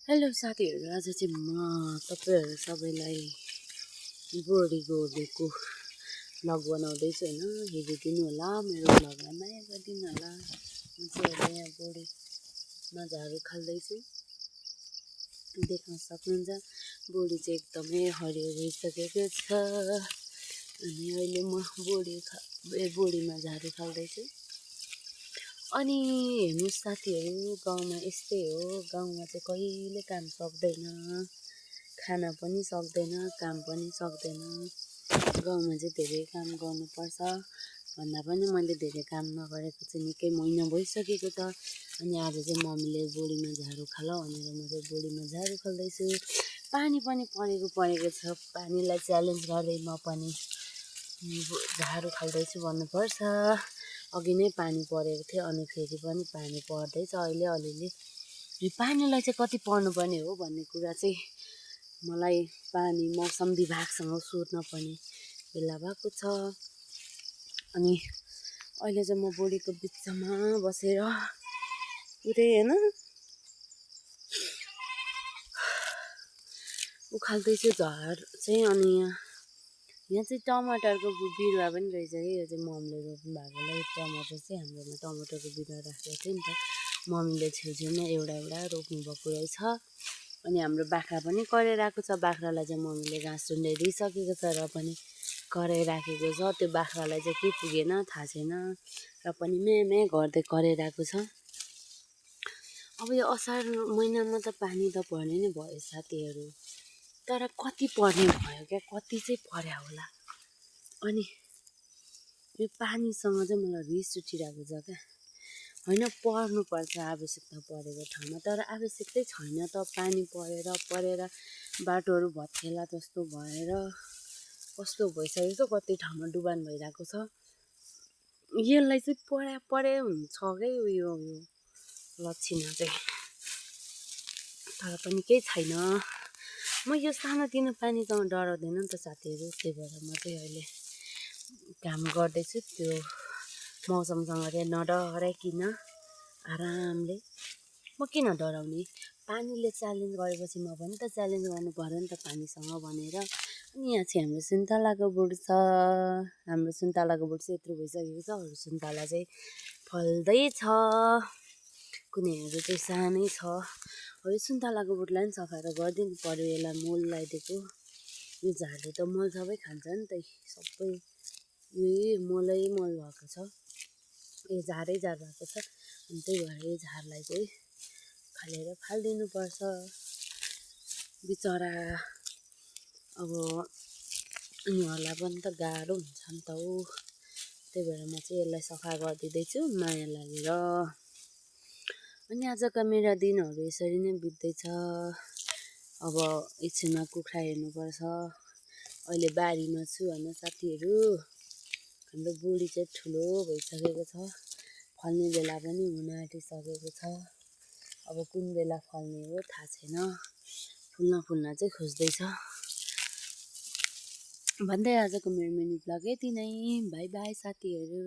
Hello साथीहरू, आज चाहिँ म तपाईँहरू सबैलाई बोडी गोडेको भ्लग बनाउँदैछु होइन। हेरिदिनु होला, मेरो भ्लगलाई माया गरिदिनु होला। म चाहिँ अहिले यहाँ बोडीमा झाडु खाल्दैछु, देख्न सक्नुहुन्छ। बोडी चाहिँ एकदमै हरियो भइसकेको छ अनि अहिले म बोडीमा झाडु खाल्दैछु। अनि हेर्नुहोस् साथीहरू, गाउँमा यस्तै हो। गाउँमा चाहिँ कहिले काम सक्दैन, खाना पनि सक्दैन, काम पनि सक्दैन। गाउँमा चाहिँ धेरै काम गर्नुपर्छ। भन्दा पनि मैले धेरै काम नगरेको चाहिँ निकै महिना भइसकेको छ। अनि आज चाहिँ मम्मीले बोडीमा झाडु खाल भनेर म चाहिँ बोडीमा झाडु खाल्दैछु। पानी पनि परेको छ। पानीलाई च्यालेन्ज गर्दै म पनि झाडु खाल्दैछु भन्नुपर्छ। अघि नै पानी परेको थियो अनि फेरि पनि पानी पर्दैछ अहिले अलिअलि। पानीलाई चाहिँ कति पर्नुपर्ने हो भन्ने कुरा चाहिँ मलाई पानी मौसम विभागसँग सोध्न पर्ने बेला भएको छ। अनि अहिले चाहिँ म बोडीको बिचमा बसेर पुरै होइन उखाल्दैछु झार चाहिँ। अनि यहाँ चाहिँ टमाटरको बिरुवा पनि रहेछ कि, यो चाहिँ मम्मीले रोप्नु भएकोलाई टमाटर चाहिँ हाम्रोमा टमाटरको बिरुवा राखेको थियो नि त। मम्मीले छेउछेउमा एउटा रोप्नु भएको रहेछ। अनि हाम्रो बाख्रा पनि कराइरहेको छ। बाख्रालाई चाहिँ मम्मीले घाँस झुन्ड्याइदिइसकेको छ र पनि कराइराखेको छ। त्यो बाख्रालाई चाहिँ के पुगेन थाहा छैन र पनि मे गर्दै कराइरहेको छ। अब यो असार महिनामा त पानी त पर्ने नै भयो साथीहरू, तर कति पर्ने भयो क्या, कति चाहिँ पर्या होला। अनि यो पानीसँग चाहिँ मलाई रिस उठिरहेको छ क्या। होइन, पर्नुपर्छ आवश्यकता परेको ठाउँमा, तर आवश्यकतै छैन त। पानी परेर बाटोहरू भत्केला जस्तो भएर कस्तो भइसकेको छ। कति ठाउँमा डुबान भइरहेको छ। यसलाई चाहिँ परे हुन्छ क्या यो लक्षणमा चाहिँ, तर पनि केही छैन। म यो सानोतिनो पानीसँग डराउँदैन नि त साथीहरू। त्यही भएर म चाहिँ अहिले काम गर्दैछु त्यो मौसमसँग चाहिँ नडराइकन आरामले। म किन डराउने, पानीले च्यालेन्ज गरेपछि म पनि त च्यालेन्ज गर्नु पऱ्यो नि त पानीसँग भनेर। अनि यहाँ चाहिँ हाम्रो सुन्तलाको बोट छ। हाम्रो सुन्तलाको बोट चाहिँ यत्रो भइसकेको छ। अरू सुन्तला चाहिँ फल्दैछ, कुनैहरू चाहिँ सानै छ। अब यो सुन्तलाको बोटलाई पनि सफा त गरिदिनु पऱ्यो, यसलाई मल लगाइदिएको। यो झारले त मल सबै खान्छ नि त, सबै यही मलै मल भएको छ, यो झारै झार भएको छ। अनि त्यही भएर यो झारलाई चाहिँ खालेर फालिदिनु पर्छ बिचरा। अब उनीहरूलाई पनि त गाह्रो हुन्छ नि त हो। त्यही भएर म चाहिँ यसलाई सफा गरिदिँदैछु माया लागेर। अनि आजका मेरा दिनहरू यसरी नै बित्दैछ। अब एकछिनमा कुखुरा हेर्नुपर्छ। अहिले बारीमा छु होइन साथीहरू। हाम्रो बोडी चाहिँ ठुलो भइसकेको छ, फल्ने बेला पनि हुन आँटिसकेको छ। अब कुन बेला फल्ने हो थाहा छैन, फुल्न चाहिँ खोज्दैछ भन्दै आजको मेरो मिनी भ्लग यति नै। बाई बाई साथीहरू।